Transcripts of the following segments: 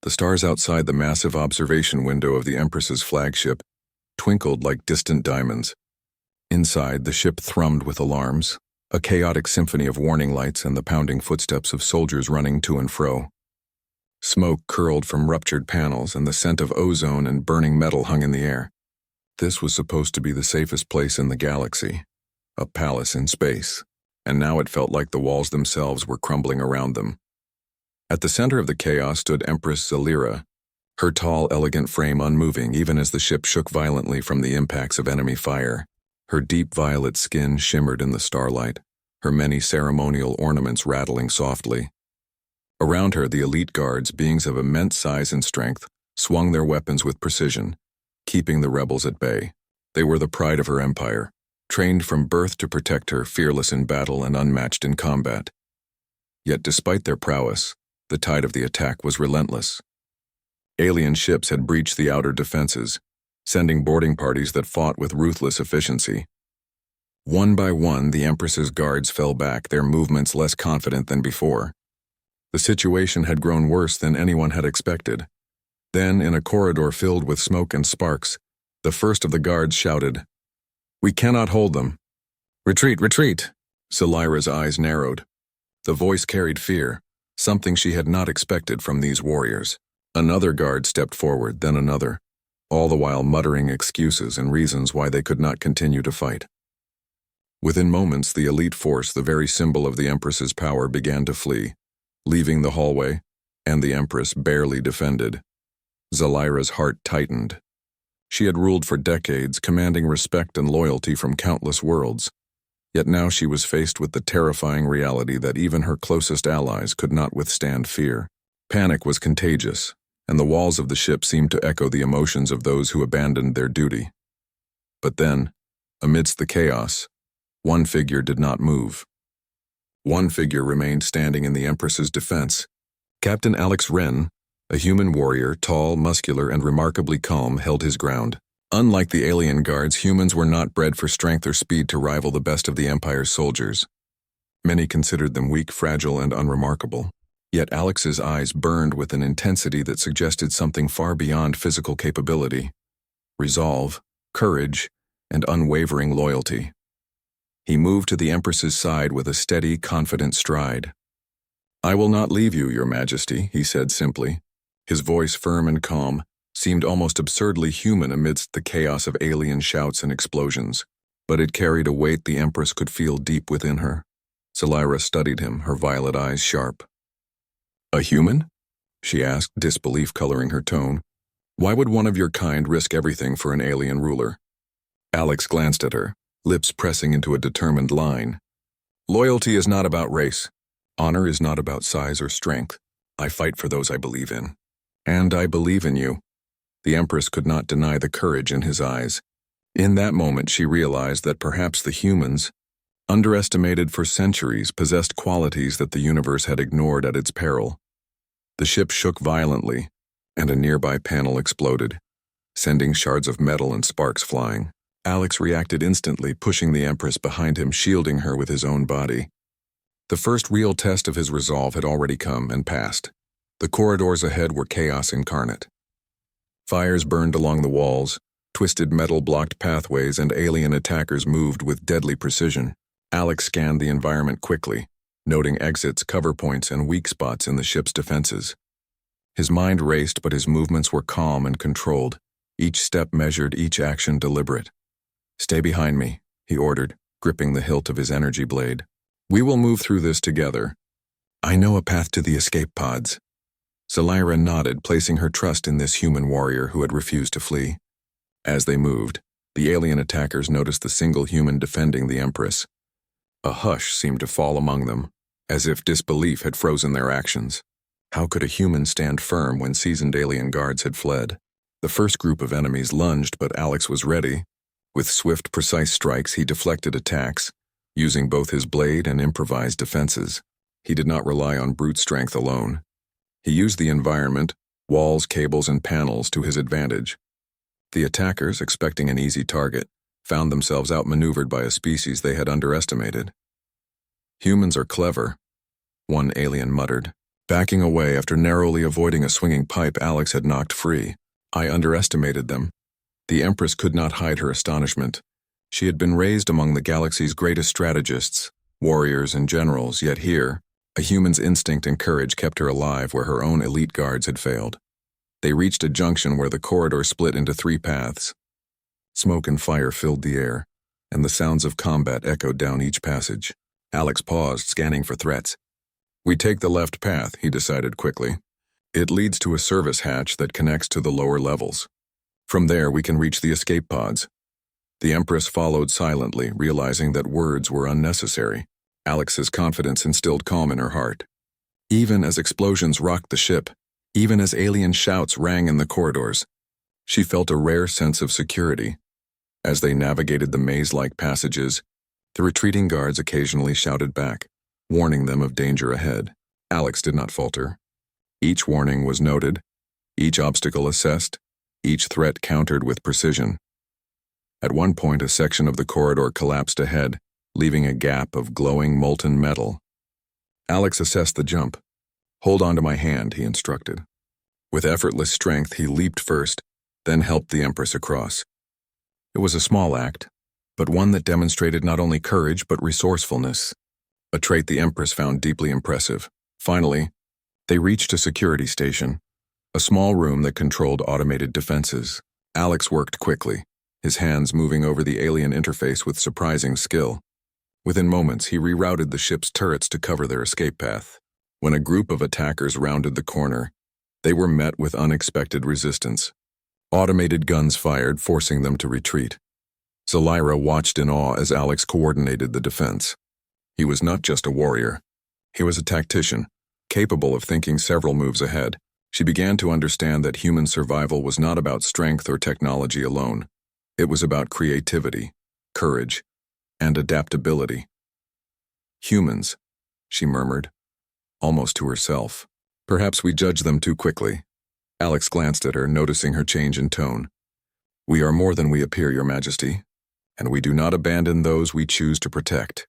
The stars outside the massive observation window of the Empress's flagship twinkled like distant diamonds. Inside, the ship thrummed with alarms, a chaotic symphony of warning lights and the pounding footsteps of soldiers running to and fro. Smoke curled from ruptured panels, and the scent of ozone and burning metal hung in the air. This was supposed to be the safest place in the galaxy, a palace in space, and now it felt like the walls themselves were crumbling around them. At the center of the chaos stood Empress Zalira, her tall, elegant frame unmoving even as the ship shook violently from the impacts of enemy fire. Her deep violet skin shimmered in the starlight, her many ceremonial ornaments rattling softly. Around her, the elite guards, beings of immense size and strength, swung their weapons with precision, keeping the rebels at bay. They were the pride of her empire, trained from birth to protect her, fearless in battle and unmatched in combat. Yet despite their prowess, the tide of the attack was relentless. Alien ships had breached the outer defenses, sending boarding parties that fought with ruthless efficiency. One by one, the Empress's guards fell back, their movements less confident than before. The situation had grown worse than anyone had expected. Then, in a corridor filled with smoke and sparks, the first of the guards shouted, "We cannot hold them." "Retreat, retreat!" Zalira's eyes narrowed. The voice carried fear, something she had not expected from these warriors. Another guard stepped forward, then another, all the while muttering excuses and reasons why they could not continue to fight. Within moments, the elite force, the very symbol of the Empress's power, began to flee, leaving the hallway, and the Empress barely defended. Zalira's heart tightened. She had ruled for decades, commanding respect and loyalty from countless worlds. Yet now she was faced with the terrifying reality that even her closest allies could not withstand fear. Panic was contagious, and the walls of the ship seemed to echo the emotions of those who abandoned their duty. But then, amidst the chaos, one figure did not move. One figure remained standing in the Empress's defense. Captain Alex Wren, a human warrior, tall, muscular, and remarkably calm, held his ground. Unlike the alien guards, humans were not bred for strength or speed to rival the best of the Empire's soldiers. Many considered them weak, fragile, and unremarkable. Yet Alex's eyes burned with an intensity that suggested something far beyond physical capability: resolve, courage, and unwavering loyalty. He moved to the Empress's side with a steady, confident stride. "I will not leave you, Your Majesty," he said simply. His voice, firm and calm, seemed almost absurdly human amidst the chaos of alien shouts and explosions. But it carried a weight the Empress could feel deep within her. Zalira studied him, her violet eyes sharp. "A human?" she asked, disbelief coloring her tone. "Why would one of your kind risk everything for an alien ruler?" Alex glanced at her, lips pressing into a determined line. "Loyalty is not about race. Honor is not about size or strength. I fight for those I believe in. And I believe in you." The Empress could not deny the courage in his eyes. In that moment, she realized that perhaps the humans, underestimated for centuries, possessed qualities that the universe had ignored at its peril. The ship shook violently, and a nearby panel exploded, sending shards of metal and sparks flying. Alex reacted instantly, pushing the Empress behind him, shielding her with his own body. The first real test of his resolve had already come and passed. The corridors ahead were chaos incarnate. Fires burned along the walls, twisted metal blocked pathways, and alien attackers moved with deadly precision. Alex scanned the environment quickly, noting exits, cover points, and weak spots in the ship's defenses. His mind raced, but his movements were calm and controlled, each step measured, each action deliberate. "Stay behind me," he ordered, gripping the hilt of his energy blade. "We will move through this together. I know a path to the escape pods." Zalira nodded, placing her trust in this human warrior who had refused to flee. As they moved, the alien attackers noticed the single human defending the Empress. A hush seemed to fall among them, as if disbelief had frozen their actions. How could a human stand firm when seasoned alien guards had fled? The first group of enemies lunged, but Alex was ready. With swift, precise strikes, he deflected attacks, using both his blade and improvised defenses. He did not rely on brute strength alone. He used the environment, walls, cables, and panels to his advantage. The attackers, expecting an easy target, found themselves outmaneuvered by a species they had underestimated. "Humans are clever," one alien muttered, Backing away after narrowly avoiding a swinging pipe Alex had knocked free. I underestimated them. The Empress could not hide her astonishment. She had been raised among the galaxy's greatest strategists, warriors and generals, yet here, a human's instinct and courage kept her alive where her own elite guards had failed. They reached a junction where the corridor split into 3 paths. Smoke and fire filled the air, and the sounds of combat echoed down each passage. Alex paused, scanning for threats. "We take the left path," he decided quickly. "It leads to a service hatch that connects to the lower levels. From there, we can reach the escape pods." The Empress followed silently, realizing that words were unnecessary. Alex's confidence instilled calm in her heart. Even as explosions rocked the ship, even as alien shouts rang in the corridors, she felt a rare sense of security. As they navigated the maze-like passages, the retreating guards occasionally shouted back, warning them of danger ahead. Alex did not falter. Each warning was noted, each obstacle assessed, each threat countered with precision. At one point, a section of the corridor collapsed ahead, leaving a gap of glowing molten metal. Alex assessed the jump. "Hold on to my hand," he instructed. With effortless strength, he leaped first, then helped the Empress across. It was a small act, but one that demonstrated not only courage but resourcefulness, a trait the Empress found deeply impressive. Finally, they reached a security station, a small room that controlled automated defenses. Alex worked quickly, his hands moving over the alien interface with surprising skill. Within moments, he rerouted the ship's turrets to cover their escape path. When a group of attackers rounded the corner, they were met with unexpected resistance. Automated guns fired, forcing them to retreat. Zelira watched in awe as Alex coordinated the defense. He was not just a warrior. He was a tactician, capable of thinking several moves ahead. She began to understand that human survival was not about strength or technology alone. It was about creativity, courage, and adaptability. "Humans," she murmured, almost to herself. "Perhaps we judge them too quickly." Alex glanced at her, noticing her change in tone. "We are more than we appear, Your Majesty, and we do not abandon those we choose to protect."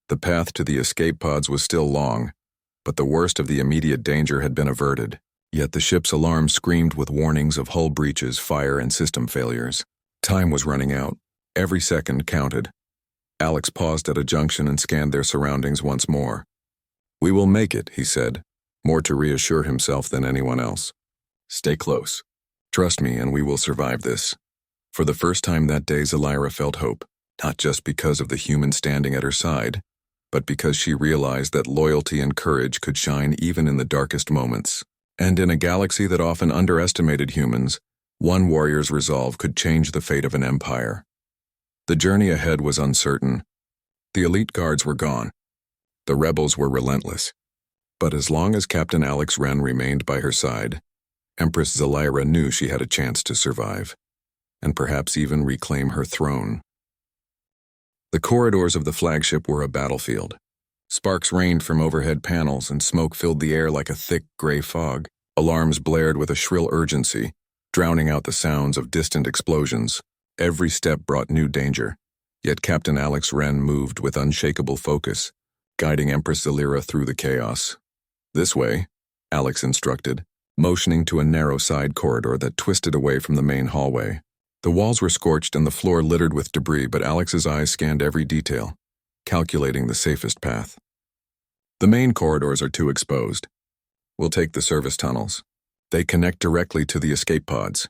The path to the escape pods was still long, but the worst of the immediate danger had been averted. Yet the ship's alarm screamed with warnings of hull breaches, fire, and system failures. Time was running out. Every second counted. Alex paused at a junction and scanned their surroundings once more. "We will make it," he said, more to reassure himself than anyone else. "Stay close. Trust me, and we will survive this." For the first time that day, Zelira felt hope, not just because of the human standing at her side, but because she realized that loyalty and courage could shine even in the darkest moments. And in a galaxy that often underestimated humans, one warrior's resolve could change the fate of an empire. The journey ahead was uncertain. The elite guards were gone. The rebels were relentless. But as long as Captain Alex Wren remained by her side, Empress Zelira knew she had a chance to survive, and perhaps even reclaim her throne. The corridors of the flagship were a battlefield. Sparks rained from overhead panels and smoke filled the air like a thick gray fog. Alarms blared with a shrill urgency, drowning out the sounds of distant explosions. Every step brought new danger, yet Captain Alex Wren moved with unshakable focus, guiding Empress Zelira through the chaos. "This way," Alex instructed, motioning to a narrow side corridor that twisted away from the main hallway. The walls were scorched and the floor littered with debris, but Alex's eyes scanned every detail, calculating the safest path. "The main corridors are too exposed. We'll take the service tunnels. They connect directly to the escape pods."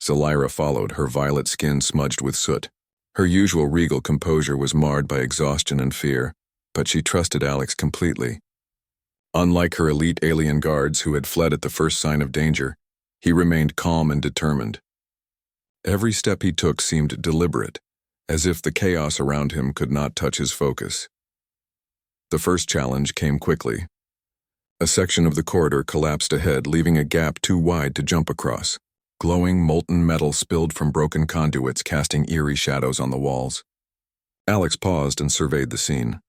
Zelira followed, her violet skin smudged with soot. Her usual regal composure was marred by exhaustion and fear, but she trusted Alex completely. Unlike her elite alien guards who had fled at the first sign of danger, he remained calm and determined. Every step he took seemed deliberate, as if the chaos around him could not touch his focus. The first challenge came quickly. A section of the corridor collapsed ahead, leaving a gap too wide to jump across. Glowing molten metal spilled from broken conduits, casting eerie shadows on the walls. Alex paused and surveyed the scene.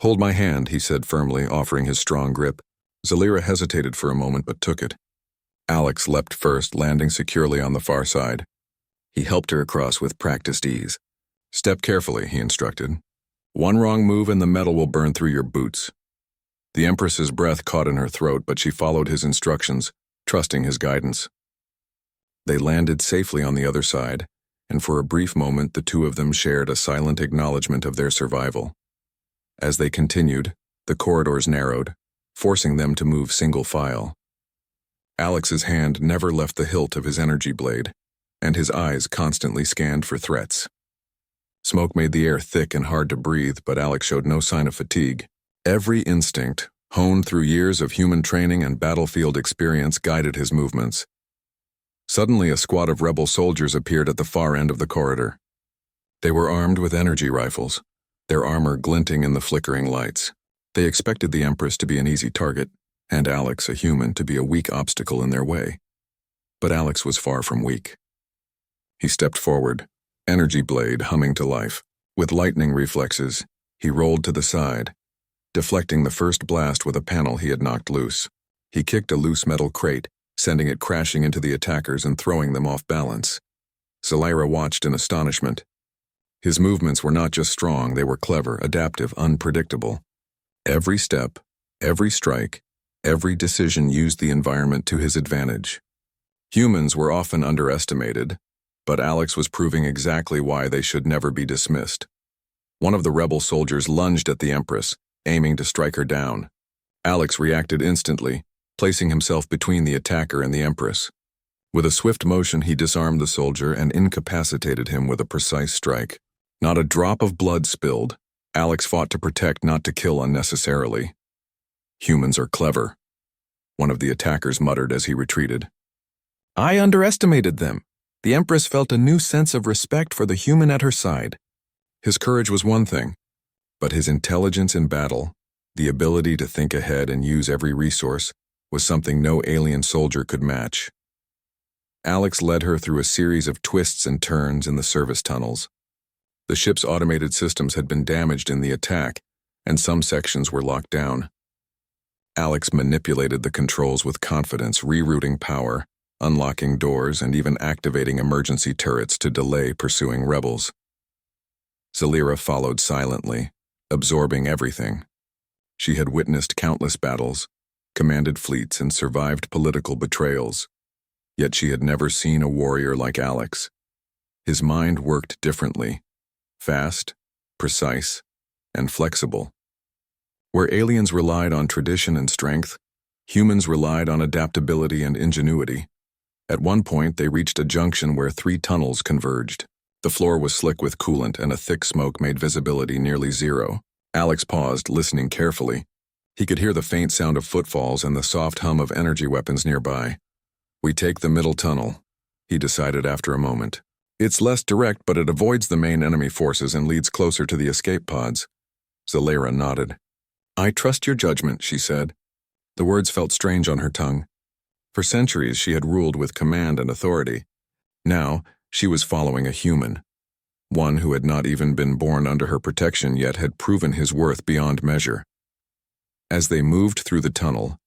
"Hold my hand," he said firmly, offering his strong grip. Zelira hesitated for a moment but took it. Alex leapt first, landing securely on the far side. He helped her across with practiced ease. "Step carefully," he instructed. "One wrong move and the metal will burn through your boots." The Empress's breath caught in her throat, but she followed his instructions, trusting his guidance. They landed safely on the other side, and for a brief moment the two of them shared a silent acknowledgement of their survival. As they continued, the corridors narrowed, forcing them to move single file. Alex's hand never left the hilt of his energy blade, and his eyes constantly scanned for threats. Smoke made the air thick and hard to breathe, but Alex showed no sign of fatigue. Every instinct, honed through years of human training and battlefield experience, guided his movements. Suddenly, a squad of rebel soldiers appeared at the far end of the corridor. They were armed with energy rifles, their armor glinting in the flickering lights. They expected the Empress to be an easy target, and Alex, a human, to be a weak obstacle in their way. But Alex was far from weak. He stepped forward, energy blade humming to life. With lightning reflexes, he rolled to the side, deflecting the first blast with a panel he had knocked loose. He kicked a loose metal crate, sending it crashing into the attackers and throwing them off balance. Zelira watched in astonishment. His movements were not just strong, they were clever, adaptive, unpredictable. Every step, every strike, every decision used the environment to his advantage. Humans were often underestimated, but Alex was proving exactly why they should never be dismissed. One of the rebel soldiers lunged at the Empress, aiming to strike her down. Alex reacted instantly, placing himself between the attacker and the Empress. With a swift motion, he disarmed the soldier and incapacitated him with a precise strike. Not a drop of blood spilled. Alex fought to protect, not to kill unnecessarily. Humans are clever, one of the attackers muttered as he retreated. I underestimated them. The Empress felt a new sense of respect for the human at her side. His courage was one thing, but his intelligence in battle, the ability to think ahead and use every resource, was something no alien soldier could match. Alex led her through a series of twists and turns in the service tunnels. The ship's automated systems had been damaged in the attack, and some sections were locked down. Alex manipulated the controls with confidence, rerouting power, unlocking doors, and even activating emergency turrets to delay pursuing rebels. Zelira followed silently, absorbing everything. She had witnessed countless battles, commanded fleets, and survived political betrayals. Yet she had never seen a warrior like Alex. His mind worked differently, fast, precise, and flexible. Where aliens relied on tradition and strength, humans relied on adaptability and ingenuity. At one point, they reached a junction where 3 tunnels converged. The floor was slick with coolant, and a thick smoke made visibility nearly zero. Alex paused, listening carefully. He could hear the faint sound of footfalls and the soft hum of energy weapons nearby. We take the middle tunnel, he decided after a moment. It's less direct, but it avoids the main enemy forces and leads closer to the escape pods. Zelira nodded. I trust your judgment, she said. The words felt strange on her tongue. For centuries, she had ruled with command and authority. Now, she was following a human. One who had not even been born under her protection yet had proven his worth beyond measure. As they moved through the tunnel,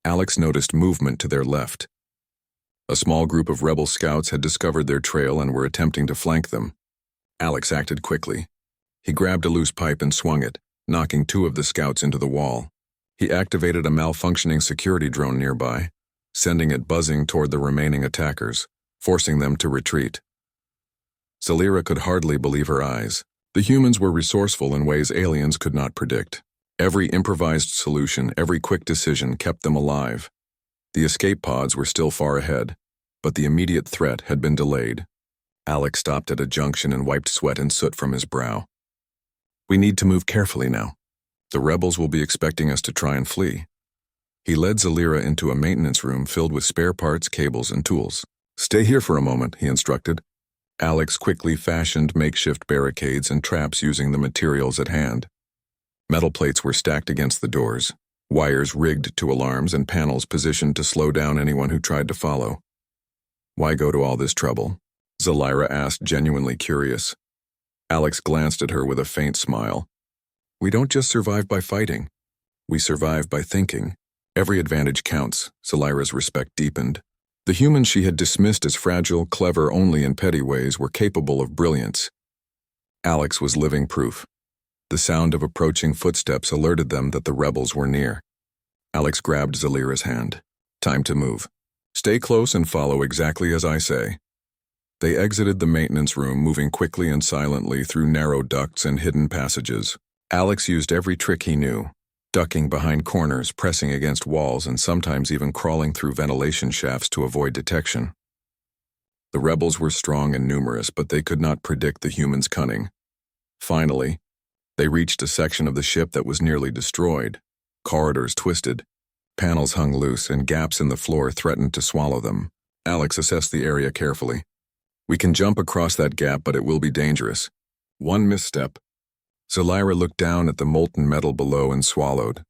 Alex noticed movement to their left. A small group of rebel scouts had discovered their trail and were attempting to flank them. Alex acted quickly. He grabbed a loose pipe and swung it, knocking 2 of the scouts into the wall. He activated a malfunctioning security drone nearby, sending it buzzing toward the remaining attackers, forcing them to retreat. Zelira could hardly believe her eyes. The humans were resourceful in ways aliens could not predict. Every improvised solution, every quick decision kept them alive. The escape pods were still far ahead, but the immediate threat had been delayed. Alex stopped at a junction and wiped sweat and soot from his brow. We need to move carefully now. The rebels will be expecting us to try and flee. He led Zelira into a maintenance room filled with spare parts, cables, and tools. Stay here for a moment, he instructed. Alex quickly fashioned makeshift barricades and traps using the materials at hand. Metal plates were stacked against the doors, wires rigged to alarms, and panels positioned to slow down anyone who tried to follow. Why go to all this trouble? Zelira asked, genuinely curious. Alex glanced at her with a faint smile. We don't just survive by fighting. We survive by thinking. Every advantage counts, Zelira's respect deepened. The humans she had dismissed as fragile, clever only in petty ways, were capable of brilliance. Alex was living proof. The sound of approaching footsteps alerted them that the rebels were near. Alex grabbed Zalira's hand. Time to move. Stay close and follow exactly as I say. They exited the maintenance room, moving quickly and silently through narrow ducts and hidden passages. Alex used every trick he knew, ducking behind corners, pressing against walls, and sometimes even crawling through ventilation shafts to avoid detection. The rebels were strong and numerous, but they could not predict the humans' cunning. Finally, they reached a section of the ship that was nearly destroyed. Corridors twisted, panels hung loose, and gaps in the floor threatened to swallow them. Alex assessed the area carefully. We can jump across that gap, but it will be dangerous. One misstep. Zalira looked down at the molten metal below and swallowed.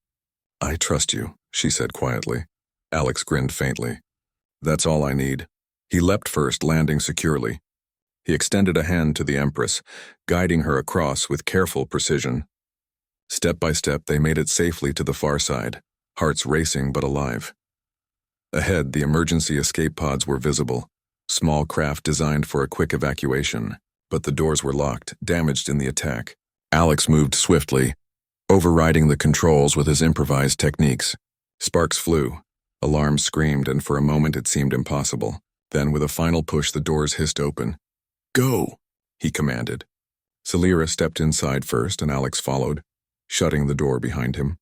I trust you, she said quietly. Alex grinned faintly. That's all I need. He leapt first, landing securely. He extended a hand to the Empress, guiding her across with careful precision. Step by step, they made it safely to the far side, hearts racing but alive. Ahead, the emergency escape pods were visible, small craft designed for a quick evacuation, but the doors were locked, damaged in the attack. Alex moved swiftly, overriding the controls with his improvised techniques. Sparks flew, alarms screamed, and for a moment it seemed impossible. Then, with a final push, the doors hissed open. Go, he commanded. Zalira stepped inside first, and Alex followed, shutting the door behind him.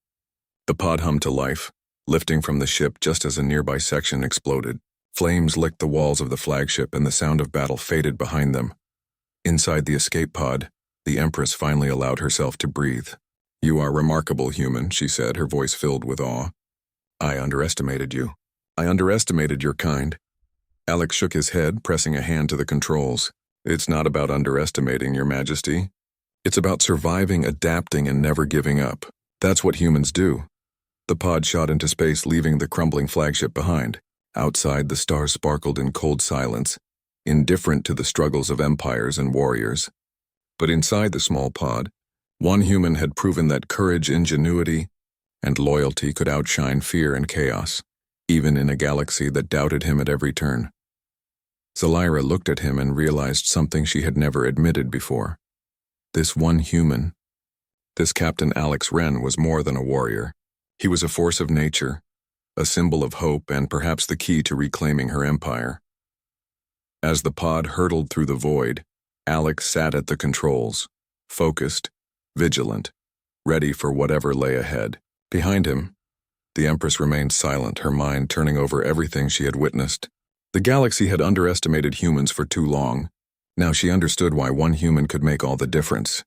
The pod hummed to life, lifting from the ship just as a nearby section exploded. Flames licked the walls of the flagship, and the sound of battle faded behind them. Inside the escape pod, the Empress finally allowed herself to breathe. You are remarkable, human, she said, her voice filled with awe. I underestimated you. I underestimated your kind. Alex shook his head, pressing a hand to the controls. It's not about underestimating, Your Majesty. It's about surviving, adapting, and never giving up. That's what humans do. The pod shot into space, leaving the crumbling flagship behind. Outside, the stars sparkled in cold silence, indifferent to the struggles of empires and warriors. But inside the small pod, one human had proven that courage, ingenuity, and loyalty could outshine fear and chaos, even in a galaxy that doubted him at every turn. Zalira looked at him and realized something she had never admitted before. This one human, this Captain Alex Wren, was more than a warrior. He was a force of nature, a symbol of hope, and perhaps the key to reclaiming her empire. As the pod hurtled through the void, Alex sat at the controls, focused, vigilant, ready for whatever lay ahead. Behind him, the Empress remained silent, her mind turning over everything she had witnessed. The galaxy had underestimated humans for too long. Now she understood why one human could make all the difference.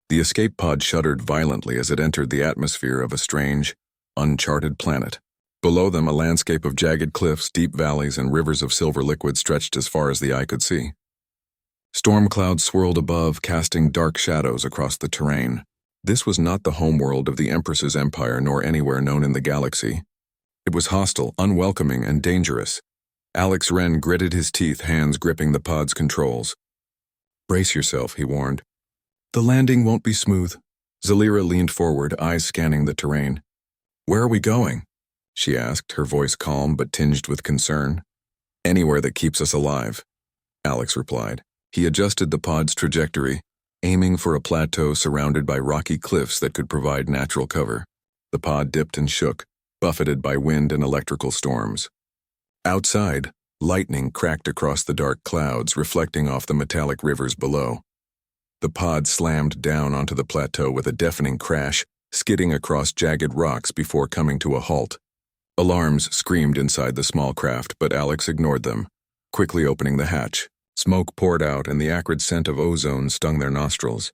The escape pod shuddered violently as it entered the atmosphere of a strange, uncharted planet. Below them, a landscape of jagged cliffs, deep valleys, and rivers of silver liquid stretched as far as the eye could see. Storm clouds swirled above, casting dark shadows across the terrain. This was not the homeworld of the Empress's empire, nor anywhere known in the galaxy. It was hostile, unwelcoming, and dangerous. Alex Wren gritted his teeth, hands gripping the pod's controls. Brace yourself, he warned. The landing won't be smooth. Zalira leaned forward, eyes scanning the terrain. Where are we going? She asked, her voice calm but tinged with concern. Anywhere that keeps us alive, Alex replied. He adjusted the pod's trajectory, aiming for a plateau surrounded by rocky cliffs that could provide natural cover. The pod dipped and shook, buffeted by wind and electrical storms. Outside, lightning cracked across the dark clouds, reflecting off the metallic rivers below. The pod slammed down onto the plateau with a deafening crash, skidding across jagged rocks before coming to a halt. Alarms screamed inside the small craft, but Alex ignored them, quickly opening the hatch. Smoke poured out, and the acrid scent of ozone stung their nostrils.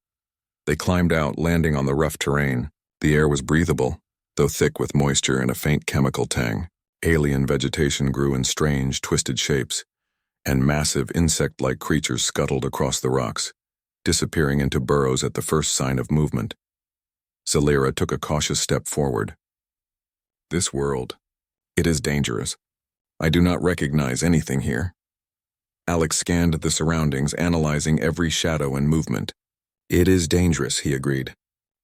They climbed out, landing on the rough terrain. The air was breathable, though thick with moisture and a faint chemical tang. Alien vegetation grew in strange, twisted shapes, and massive insect-like creatures scuttled across the rocks, disappearing into burrows at the first sign of movement. Zalira took a cautious step forward. This world, it is dangerous. I do not recognize anything here. Alex scanned the surroundings, analyzing every shadow and movement. It is dangerous, he agreed.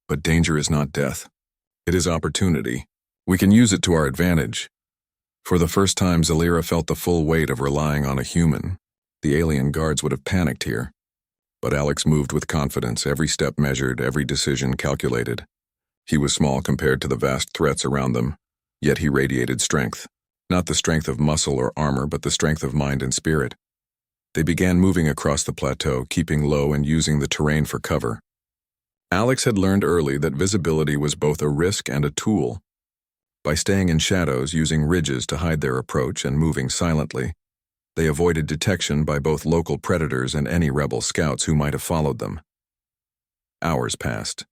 But danger is not death. It is opportunity. We can use it to our advantage. For the first time, Zalira felt the full weight of relying on a human. The alien guards would have panicked here. But Alex moved with confidence, every step measured, every decision calculated. He was small compared to the vast threats around them, Yet he radiated strength. Not the strength of muscle or armor, but the strength of mind and spirit. They began moving across the plateau, keeping low and using the terrain for cover. Alex had learned early that visibility was both a risk and a tool. By staying in shadows, using ridges to hide their approach, and moving silently, they avoided detection by both local predators and any rebel scouts who might have followed them. Hours passed.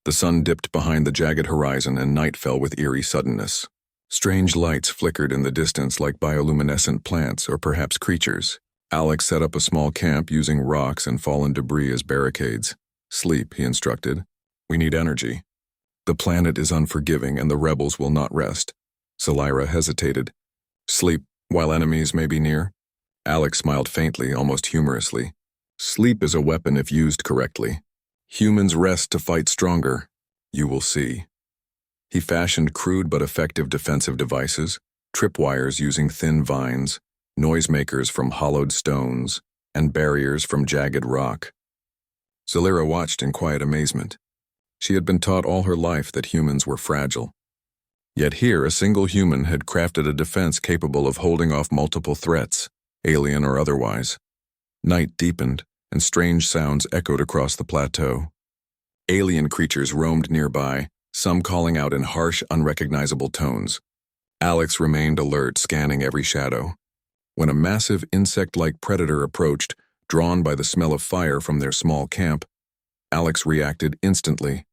The sun dipped behind the jagged horizon and night fell with eerie suddenness. Strange lights flickered in the distance like bioluminescent plants or perhaps creatures. Alex set up a small camp using rocks and fallen debris as barricades. "Sleep," he instructed. "We need energy. The planet is unforgiving and the rebels will not rest." Scifi hesitated. "Sleep while enemies may be near?" Alex smiled faintly, almost humorously. "Sleep is a weapon if used correctly. Humans rest to fight stronger. You will see." He fashioned crude but effective defensive devices, tripwires using thin vines, noisemakers from hollowed stones, and barriers from jagged rock. Scifi watched in quiet amazement. She had been taught all her life that humans were fragile. Yet here a single human had crafted a defense capable of holding off multiple threats, alien or otherwise. Night deepened, and strange sounds echoed across the plateau. Alien creatures roamed nearby, some calling out in harsh, unrecognizable tones. Alex remained alert, scanning every shadow. When a massive insect-like predator approached, drawn by the smell of fire from their small camp, Alex reacted instantly.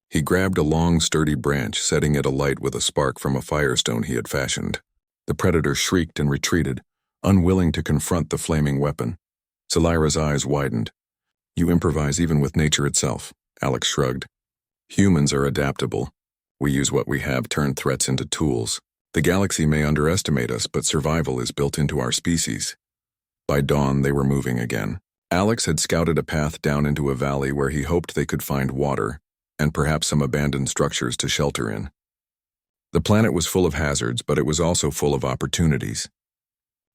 He grabbed a long, sturdy branch, setting it alight with a spark from a firestone he had fashioned. The predator shrieked and retreated, unwilling to confront the flaming weapon. Scifi's eyes widened. "You improvise even with nature itself," Alex shrugged. "Humans are adaptable. We use what we have, turn threats into tools. The galaxy may underestimate us, but survival is built into our species." By dawn, they were moving again. Alex had scouted a path down into a valley where he hoped they could find water, and perhaps some abandoned structures to shelter in. The planet was full of hazards, but it was also full of opportunities.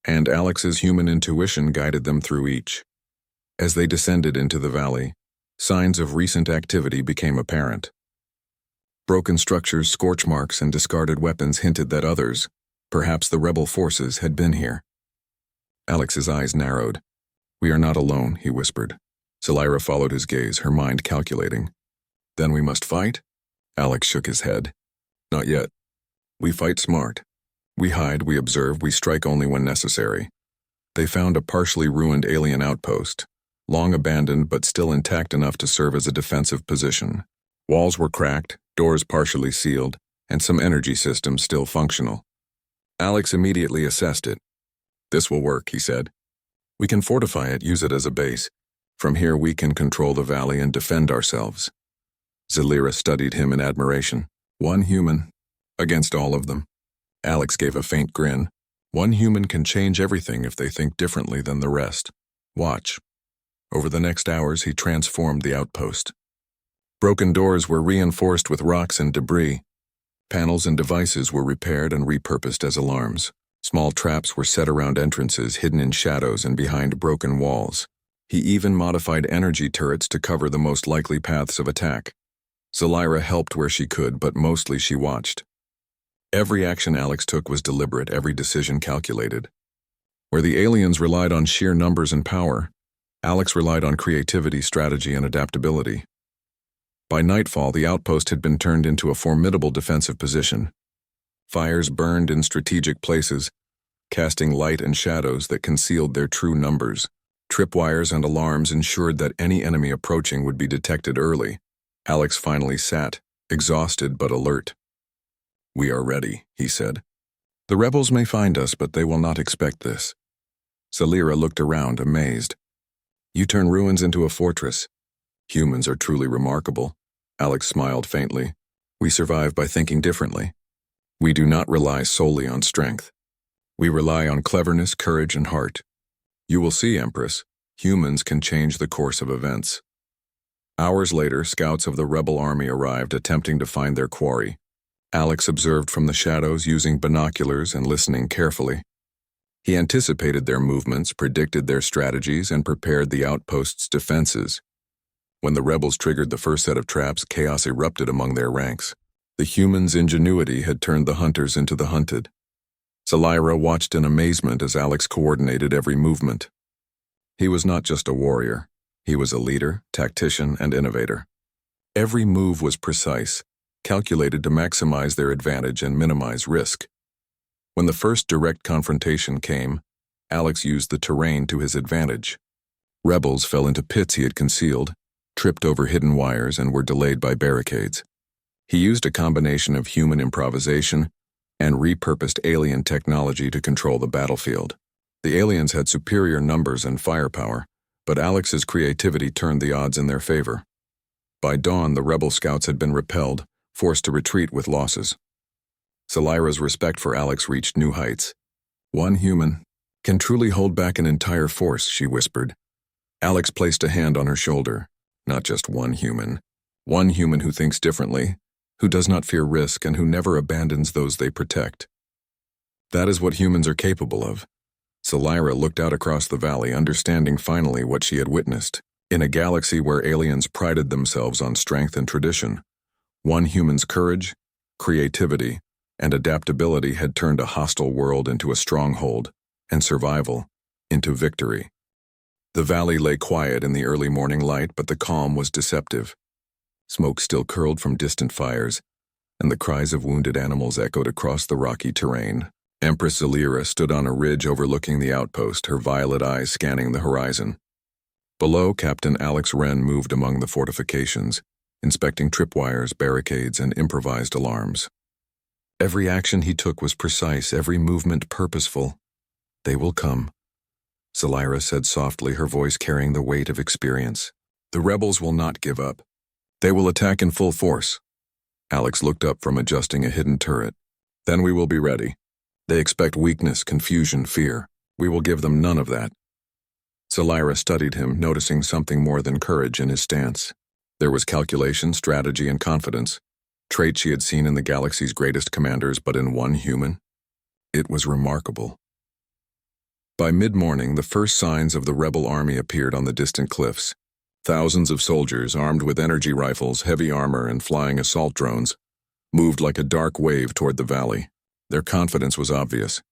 And Alex's human intuition guided them through each. As they descended into the valley, signs of recent activity became apparent. Broken structures, scorch marks, and discarded weapons hinted that others, perhaps the rebel forces, had been here. Alex's eyes narrowed. "We are not alone," he whispered. Scifi followed his gaze, her mind calculating. "Then we must fight?" Alex shook his head. "Not yet. We fight smart. We hide, we observe, we strike only when necessary." They found a partially ruined alien outpost, long abandoned but still intact enough to serve as a defensive position. Walls were cracked, doors partially sealed, and some energy systems still functional. Alex immediately assessed it. "This will work," he said. "We can fortify it, use it as a base. From here we can control the valley and defend ourselves." Scifi studied him in admiration. One human, against all of them. Alex gave a faint grin. One human can change everything if they think differently than the rest. Watch. Over the next hours, he transformed the outpost. Broken doors were reinforced with rocks and debris. Panels and devices were repaired and repurposed as alarms. Small traps were set around entrances, hidden in shadows and behind broken walls. He even modified energy turrets to cover the most likely paths of attack. Scifi helped where she could, but mostly she watched. Every action Alex took was deliberate, every decision calculated. Where the aliens relied on sheer numbers and power, Alex relied on creativity, strategy, and adaptability. By nightfall, the outpost had been turned into a formidable defensive position. Fires burned in strategic places, casting light and shadows that concealed their true numbers. Tripwires and alarms ensured that any enemy approaching would be detected early. Alex finally sat, exhausted but alert. "We are ready," he said. "The rebels may find us, but they will not expect this." Scifi looked around, amazed. "You turn ruins into a fortress. Humans are truly remarkable." Alex smiled faintly. "We survive by thinking differently. We do not rely solely on strength. We rely on cleverness, courage, and heart. You will see, Empress, humans can change the course of events." Hours later, scouts of the rebel army arrived, attempting to find their quarry. Alex observed from the shadows, using binoculars and listening carefully. He anticipated their movements, predicted their strategies, and prepared the outpost's defenses. When the rebels triggered the first set of traps, chaos erupted among their ranks. The humans' ingenuity had turned the hunters into the hunted. Zelira watched in amazement as Alex coordinated every movement. He was not just a warrior. He was a leader, tactician, and innovator. Every move was precise, calculated to maximize their advantage and minimize risk. When the first direct confrontation came, Alex used the terrain to his advantage. Rebels fell into pits he had concealed, tripped over hidden wires, and were delayed by barricades. He used a combination of human improvisation and repurposed alien technology to control the battlefield. The aliens had superior numbers and firepower, but Alex's creativity turned the odds in their favor. By dawn, the rebel scouts had been repelled, forced to retreat with losses. Zelira's respect for Alex reached new heights. "One human can truly hold back an entire force," she whispered. Alex placed a hand on her shoulder. "Not just one human who thinks differently, who does not fear risk, and who never abandons those they protect. That is what humans are capable of." Zelira looked out across the valley, understanding finally what she had witnessed. In a galaxy where aliens prided themselves on strength and tradition, one human's courage, creativity, and adaptability had turned a hostile world into a stronghold, and survival into victory. The valley lay quiet in the early morning light, but the calm was deceptive. Smoke still curled from distant fires, and the cries of wounded animals echoed across the rocky terrain. Empress Zelira stood on a ridge overlooking the outpost, her violet eyes scanning the horizon. Below, Captain Alex Wren moved among the fortifications, inspecting tripwires, barricades, and improvised alarms. Every action he took was precise, every movement purposeful. "They will come," Zelira said softly, her voice carrying the weight of experience. "The rebels will not give up. They will attack in full force." Alex looked up from adjusting a hidden turret. "Then we will be ready. They expect weakness, confusion, fear. We will give them none of that." Zelira studied him, noticing something more than courage in his stance. There was calculation, strategy, and confidence, traits she had seen in the galaxy's greatest commanders, but in one human. It was remarkable. By mid-morning, the first signs of the rebel army appeared on the distant cliffs. Thousands of soldiers, armed with energy rifles, heavy armor, and flying assault drones, moved like a dark wave toward the valley. Their confidence was obvious.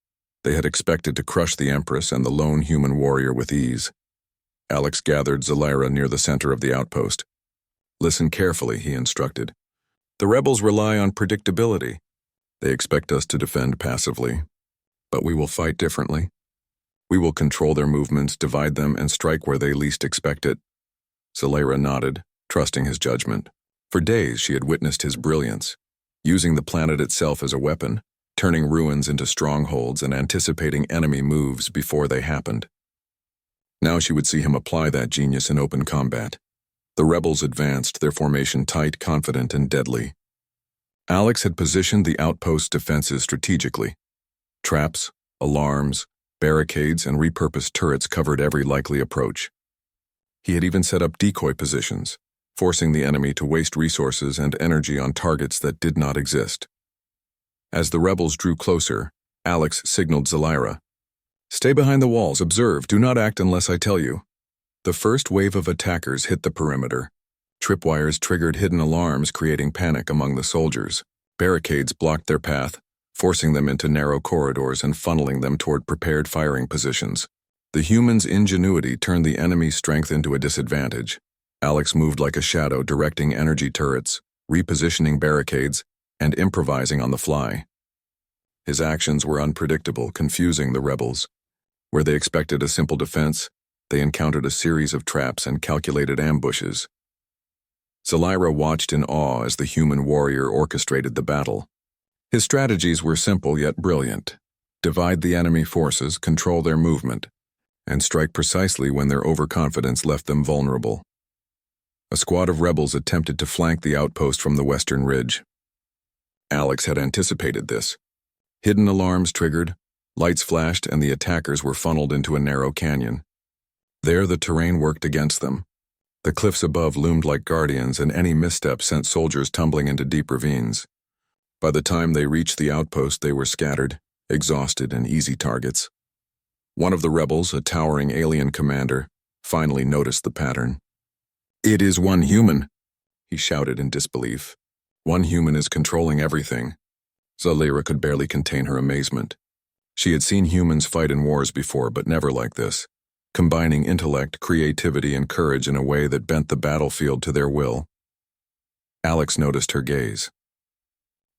They had expected to crush the Empress and the lone human warrior with ease. Alex gathered Zelira near the center of the outpost. "Listen carefully," he instructed. "The rebels rely on predictability. They expect us to defend passively. But we will fight differently. We will control their movements, divide them, and strike where they least expect it." Zelira nodded, trusting his judgment. For days she had witnessed his brilliance, using the planet itself as a weapon, turning ruins into strongholds and anticipating enemy moves before they happened. Now she would see him apply that genius in open combat. The rebels advanced, their formation tight, confident, and deadly. Alex had positioned the outpost's defenses strategically. Traps, alarms, barricades, and repurposed turrets covered every likely approach. He had even set up decoy positions, forcing the enemy to waste resources and energy on targets that did not exist. As the rebels drew closer, Alex signaled Zelira. "Stay behind the walls, observe, do not act unless I tell you." The first wave of attackers hit the perimeter. Tripwires triggered hidden alarms, creating panic among the soldiers. Barricades blocked their path, forcing them into narrow corridors and funneling them toward prepared firing positions. The humans' ingenuity turned the enemy's strength into a disadvantage. Alex moved like a shadow, directing energy turrets, repositioning barricades, and improvising on the fly. His actions were unpredictable, confusing the rebels. Where they expected a simple defense, they encountered a series of traps and calculated ambushes. Zelira watched in awe as the human warrior orchestrated the battle. His strategies were simple yet brilliant. Divide the enemy forces, control their movement, and strike precisely when their overconfidence left them vulnerable. A squad of rebels attempted to flank the outpost from the western ridge. Alex had anticipated this. Hidden alarms triggered, lights flashed, and the attackers were funneled into a narrow canyon. There, the terrain worked against them. The cliffs above loomed like guardians, and any misstep sent soldiers tumbling into deep ravines. By the time they reached the outpost, they were scattered, exhausted, and easy targets. One of the rebels, a towering alien commander, finally noticed the pattern. "It is one human," he shouted in disbelief. One human is controlling everything. Zalira could barely contain her amazement. She had seen humans fight in wars before, but never like this, combining intellect, creativity, and courage in a way that bent the battlefield to their will. Alex noticed her gaze.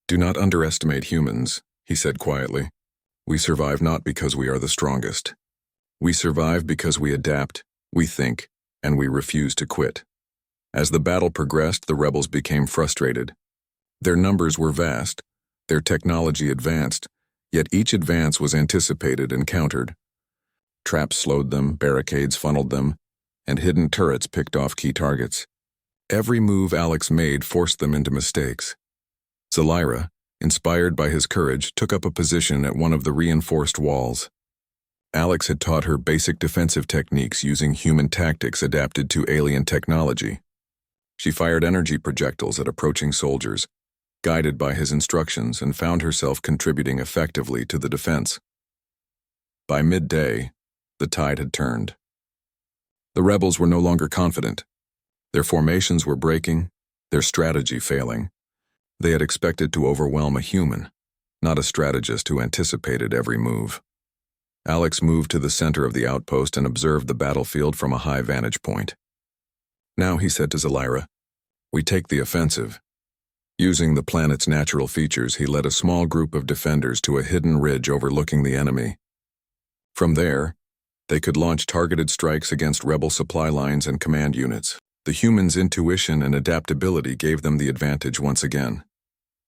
"Do not underestimate humans," he said quietly. "We survive not because we are the strongest. We survive because we adapt, we think, and we refuse to quit." As the battle progressed, the rebels became frustrated. Their numbers were vast, their technology advanced, yet each advance was anticipated and countered. Traps slowed them, barricades funneled them, and hidden turrets picked off key targets. Every move Alex made forced them into mistakes. Zalira, inspired by his courage, took up a position at one of the reinforced walls. Alex had taught her basic defensive techniques using human tactics adapted to alien technology. She fired energy projectiles at approaching soldiers, guided by his instructions, and found herself contributing effectively to the defense. By midday, the tide had turned. The rebels were no longer confident. Their formations were breaking, their strategy failing. They had expected to overwhelm a human, not a strategist who anticipated every move. Alex moved to the center of the outpost and observed the battlefield from a high vantage point. "Now," he said to Zalira, "we take the offensive." Using the planet's natural features, he led a small group of defenders to a hidden ridge overlooking the enemy. From there, they could launch targeted strikes against rebel supply lines and command units. The humans' intuition and adaptability gave them the advantage once again.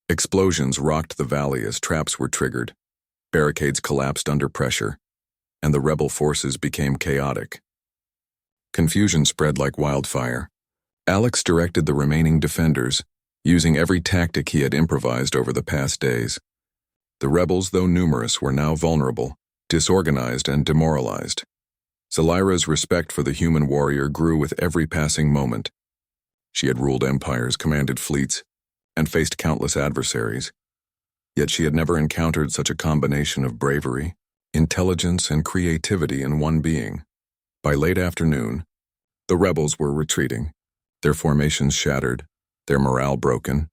Explosions rocked the valley as traps were triggered, barricades collapsed under pressure, and the rebel forces became chaotic. Confusion spread like wildfire. Alex directed the remaining defenders, using every tactic he had improvised over the past days. The rebels, though numerous, were now vulnerable, disorganized, and demoralized. Zalira's respect for the human warrior grew with every passing moment. She had ruled empires, commanded fleets, and faced countless adversaries. Yet she had never encountered such a combination of bravery, intelligence, and creativity in one being. By late afternoon, the rebels were retreating, their formations shattered, their morale broken.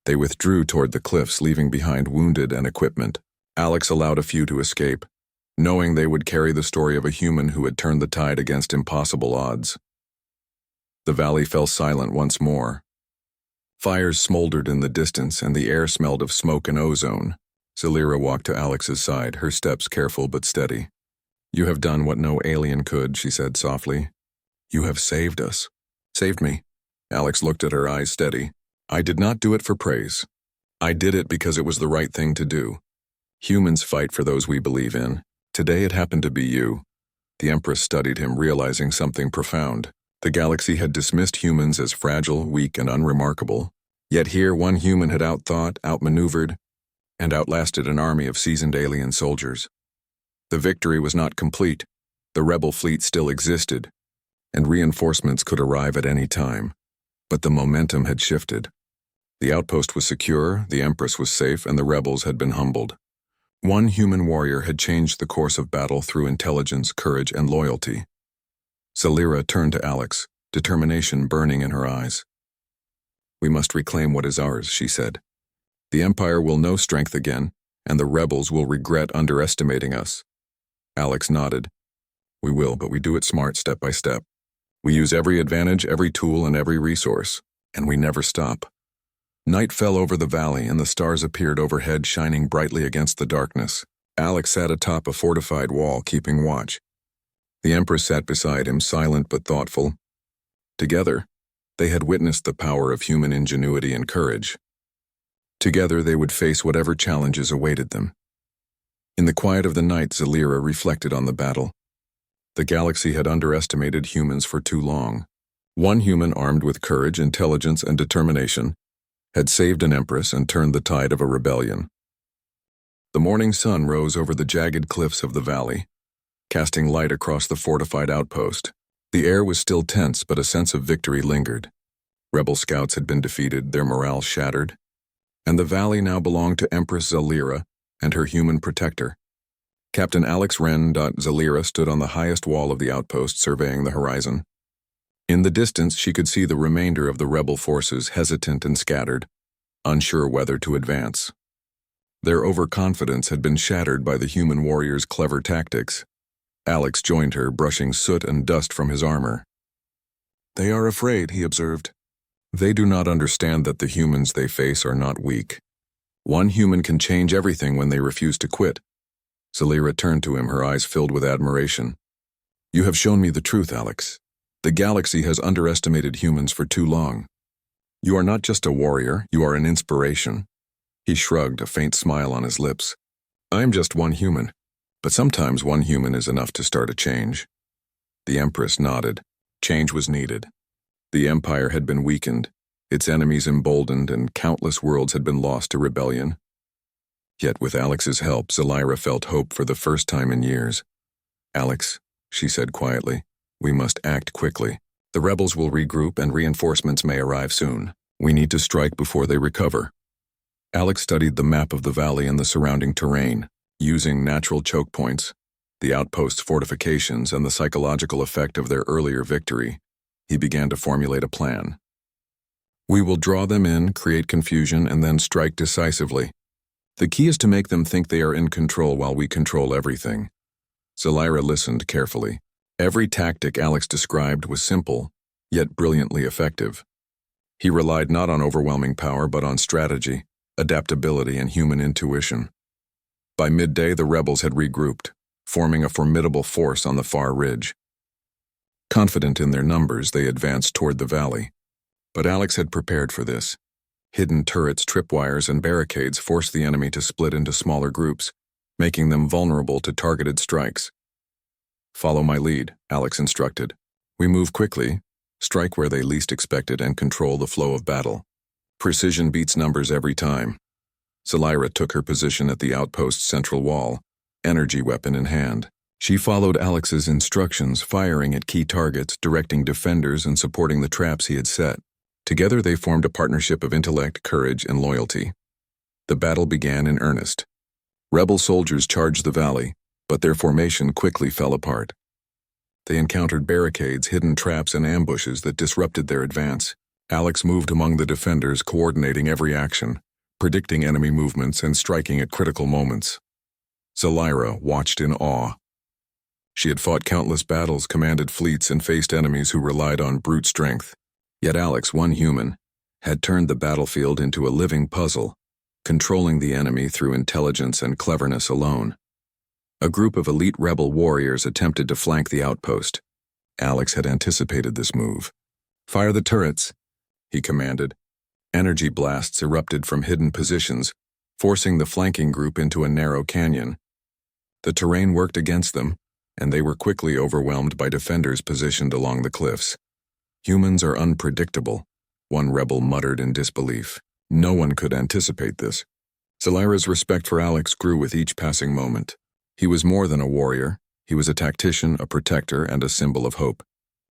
They withdrew toward the cliffs, leaving behind wounded and equipment. Alex allowed a few to escape, knowing they would carry the story of a human who had turned the tide against impossible odds. The valley fell silent once more. Fires smoldered in the distance, and the air smelled of smoke and ozone. Zalira walked to Alex's side, her steps careful but steady. "You have done what no alien could," she said softly. "You have saved us." "Saved me?" Alex looked at her, eyes steady. "I did not do it for praise. I did it because it was the right thing to do. Humans fight for those we believe in. Today it happened to be you." The Empress studied him, realizing something profound. The galaxy had dismissed humans as fragile, weak, and unremarkable. Yet here one human had outthought, outmaneuvered, and outlasted an army of seasoned alien soldiers. The victory was not complete. The rebel fleet still existed, and reinforcements could arrive at any time. But the momentum had shifted. The outpost was secure, the Empress was safe, and the rebels had been humbled. One human warrior had changed the course of battle through intelligence, courage, and loyalty. Zalira turned to Alex, determination burning in her eyes. "We must reclaim what is ours," she said. "The Empire will know strength again, and the rebels will regret underestimating us." Alex nodded. "We will, but we do it smart, step by step. We use every advantage, every tool, and every resource, and we never stop." Night fell over the valley, and the stars appeared overhead, shining brightly against the darkness. Alex sat atop a fortified wall, keeping watch. The Empress sat beside him, silent but thoughtful. Together, they had witnessed the power of human ingenuity and courage. Together, they would face whatever challenges awaited them. In the quiet of the night, Zalira reflected on the battle. The galaxy had underestimated humans for too long. One human armed with courage, intelligence, and determination had saved an Empress and turned the tide of a rebellion. The morning sun rose over the jagged cliffs of the valley, casting light across the fortified outpost. The air was still tense, but a sense of victory lingered. Rebel scouts had been defeated, their morale shattered, and the valley now belonged to Empress Zalira and her human protector. Captain Alex Wren. Zalira stood on the highest wall of the outpost, surveying the horizon. In the distance, she could see the remainder of the rebel forces, hesitant and scattered, unsure whether to advance. Their overconfidence had been shattered by the human warrior's clever tactics. Alex joined her, brushing soot and dust from his armor. "They are afraid," he observed. "They do not understand that the humans they face are not weak. One human can change everything when they refuse to quit." Zelira turned to him, her eyes filled with admiration. "You have shown me the truth, Alex. The galaxy has underestimated humans for too long. You are not just a warrior, you are an inspiration." He shrugged, a faint smile on his lips. "I am just one human, but sometimes one human is enough to start a change." The Empress nodded. Change was needed. The Empire had been weakened, its enemies emboldened, and countless worlds had been lost to rebellion. Yet with Alex's help, Zelira felt hope for the first time in years. "Alex," she said quietly, "we must act quickly. The rebels will regroup and reinforcements may arrive soon. We need to strike before they recover." Alex studied the map of the valley and the surrounding terrain, using natural choke points, the outposts' fortifications, and the psychological effect of their earlier victory. He began to formulate a plan. "We will draw them in, create confusion, and then strike decisively. The key is to make them think they are in control while we control everything." Zelira listened carefully. Every tactic Alex described was simple, yet brilliantly effective. He relied not on overwhelming power but on strategy, adaptability, and human intuition. By midday, the rebels had regrouped, forming a formidable force on the far ridge. Confident in their numbers, they advanced toward the valley. But Alex had prepared for this. Hidden turrets, tripwires, and barricades forced the enemy to split into smaller groups, making them vulnerable to targeted strikes. "Follow my lead," Alex instructed. "We move quickly, strike where they least expected, and control the flow of battle. Precision beats numbers every time." Zelira took her position at the outpost's central wall, energy weapon in hand. She followed Alex's instructions, firing at key targets, directing defenders, and supporting the traps he had set. Together they formed a partnership of intellect, courage, and loyalty. The battle began in earnest. Rebel soldiers charged the valley, but their formation quickly fell apart. They encountered barricades, hidden traps, and ambushes that disrupted their advance. Alex moved among the defenders, coordinating every action, predicting enemy movements, and striking at critical moments. Zelira watched in awe. She had fought countless battles, commanded fleets, and faced enemies who relied on brute strength. Yet Alex, one human, had turned the battlefield into a living puzzle, controlling the enemy through intelligence and cleverness alone. A group of elite rebel warriors attempted to flank the outpost. Alex had anticipated this move. "Fire the turrets," he commanded. Energy blasts erupted from hidden positions, forcing the flanking group into a narrow canyon. The terrain worked against them, and they were quickly overwhelmed by defenders positioned along the cliffs. "Humans are unpredictable," one rebel muttered in disbelief. No one could anticipate this. Zelira's respect for Alex grew with each passing moment. He was more than a warrior. He was a tactician, a protector, and a symbol of hope.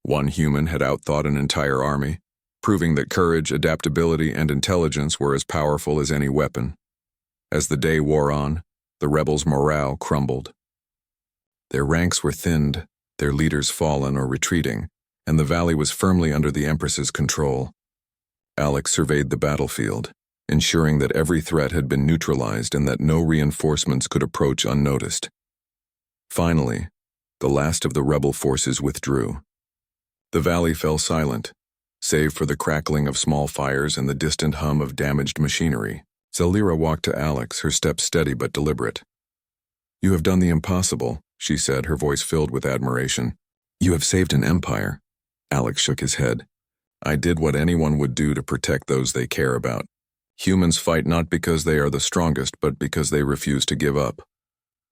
One human had outthought an entire army, proving that courage, adaptability, and intelligence were as powerful as any weapon. As the day wore on, the rebels' morale crumbled. Their ranks were thinned, their leaders fallen or retreating, and the valley was firmly under the Empress's control. Alex surveyed the battlefield, ensuring that every threat had been neutralized and that no reinforcements could approach unnoticed. Finally, the last of the rebel forces withdrew. The valley fell silent, save for the crackling of small fires and the distant hum of damaged machinery. Zelira walked to Alex, her steps steady but deliberate. "You have done the impossible," she said, her voice filled with admiration. "You have saved an empire." Alex shook his head. "I did what anyone would do to protect those they care about. Humans fight not because they are the strongest, but because they refuse to give up."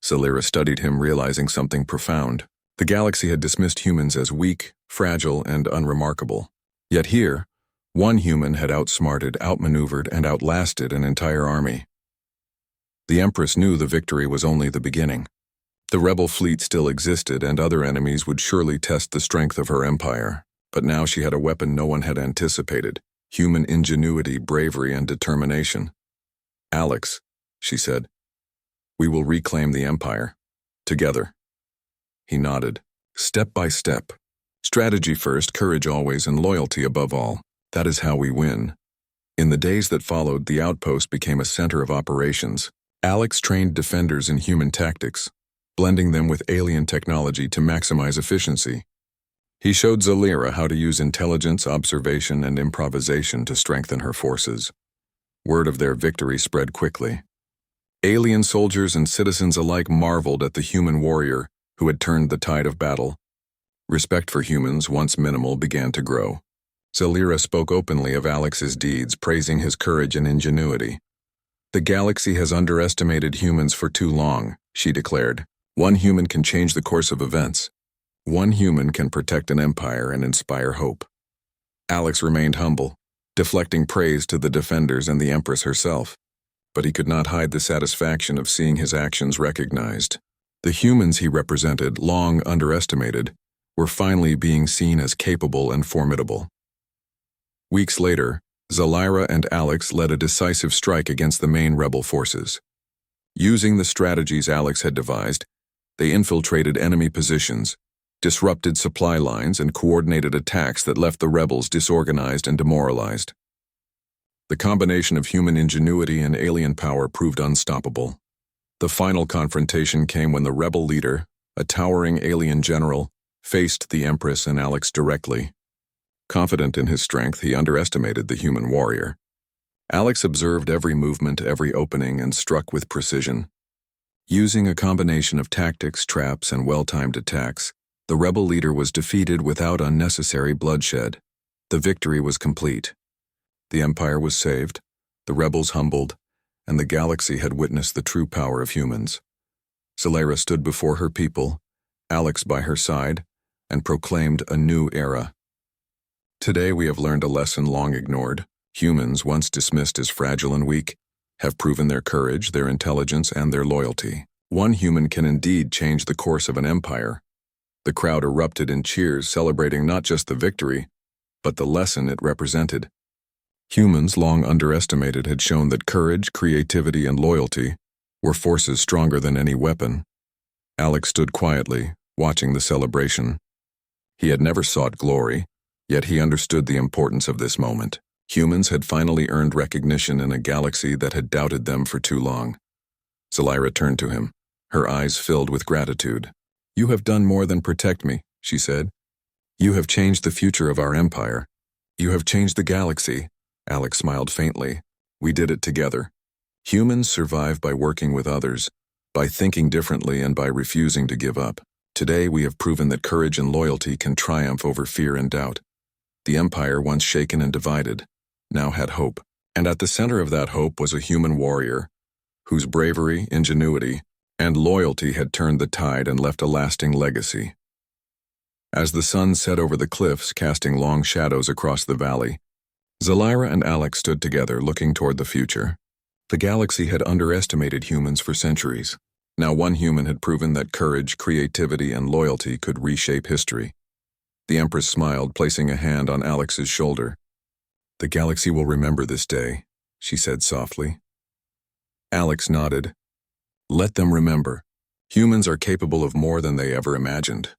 Zelira studied him, realizing something profound. The galaxy had dismissed humans as weak, fragile, and unremarkable. Yet here, one human had outsmarted, outmaneuvered, and outlasted an entire army. The Empress knew the victory was only the beginning. The rebel fleet still existed, and other enemies would surely test the strength of her empire. But now she had a weapon no one had anticipated: human ingenuity, bravery, and determination. "Alex," she said, "we will reclaim the empire. Together." He nodded. "Step by step. Strategy first, courage always, and loyalty above all. That is how we win." In the days that followed, the outpost became a center of operations. Alex trained defenders in human tactics, blending them with alien technology to maximize efficiency. He showed Zalira how to use intelligence, observation, and improvisation to strengthen her forces. Word of their victory spread quickly. Alien soldiers and citizens alike marveled at the human warrior who had turned the tide of battle. Respect for humans, once minimal, began to grow. Zalira spoke openly of Alex's deeds, praising his courage and ingenuity. "The galaxy has underestimated humans for too long," she declared. "One human can change the course of events. One human can protect an empire and inspire hope." Alex remained humble, deflecting praise to the defenders and the Empress herself. But he could not hide the satisfaction of seeing his actions recognized. The humans he represented, long underestimated, were finally being seen as capable and formidable. Weeks later, Zalira and Alex led a decisive strike against the main rebel forces. Using the strategies Alex had devised, they infiltrated enemy positions, disrupted supply lines, and coordinated attacks that left the rebels disorganized and demoralized. The combination of human ingenuity and alien power proved unstoppable. The final confrontation came when the rebel leader, a towering alien general, faced the Empress and Alex directly. Confident in his strength, he underestimated the human warrior. Alex observed every movement, every opening, and struck with precision. Using a combination of tactics, traps, and well-timed attacks, the rebel leader was defeated without unnecessary bloodshed. The victory was complete. The Empire was saved, the rebels humbled, and the galaxy had witnessed the true power of humans. Zalira stood before her people, Alex by her side, and proclaimed a new era. Today we have learned a lesson long ignored. Humans, once dismissed as fragile and weak, have proven their courage, their intelligence, and their loyalty. One human can indeed change the course of an empire. The crowd erupted in cheers, celebrating not just the victory, but the lesson it represented. Humans, long underestimated, had shown that courage, creativity, and loyalty were forces stronger than any weapon. Alex stood quietly, watching the celebration. He had never sought glory, yet he understood the importance of this moment. Humans had finally earned recognition in a galaxy that had doubted them for too long. Zalira turned to him, her eyes filled with gratitude. "You have done more than protect me," she said. "You have changed the future of our empire. You have changed the galaxy." Alex smiled faintly. "We did it together." Humans survive by working with others, by thinking differently, and by refusing to give up. Today we have proven that courage and loyalty can triumph over fear and doubt. The empire, once shaken and divided, now had hope. And at the center of that hope was a human warrior, whose bravery, ingenuity, and loyalty had turned the tide and left a lasting legacy. As the sun set over the cliffs, casting long shadows across the valley, Zalira and Alex stood together, looking toward the future. The galaxy had underestimated humans for centuries. Now one human had proven that courage, creativity, and loyalty could reshape history. The Empress smiled, placing a hand on Alex's shoulder. "The galaxy will remember this day," she said softly. Alex nodded. "Let them remember. Humans are capable of more than they ever imagined."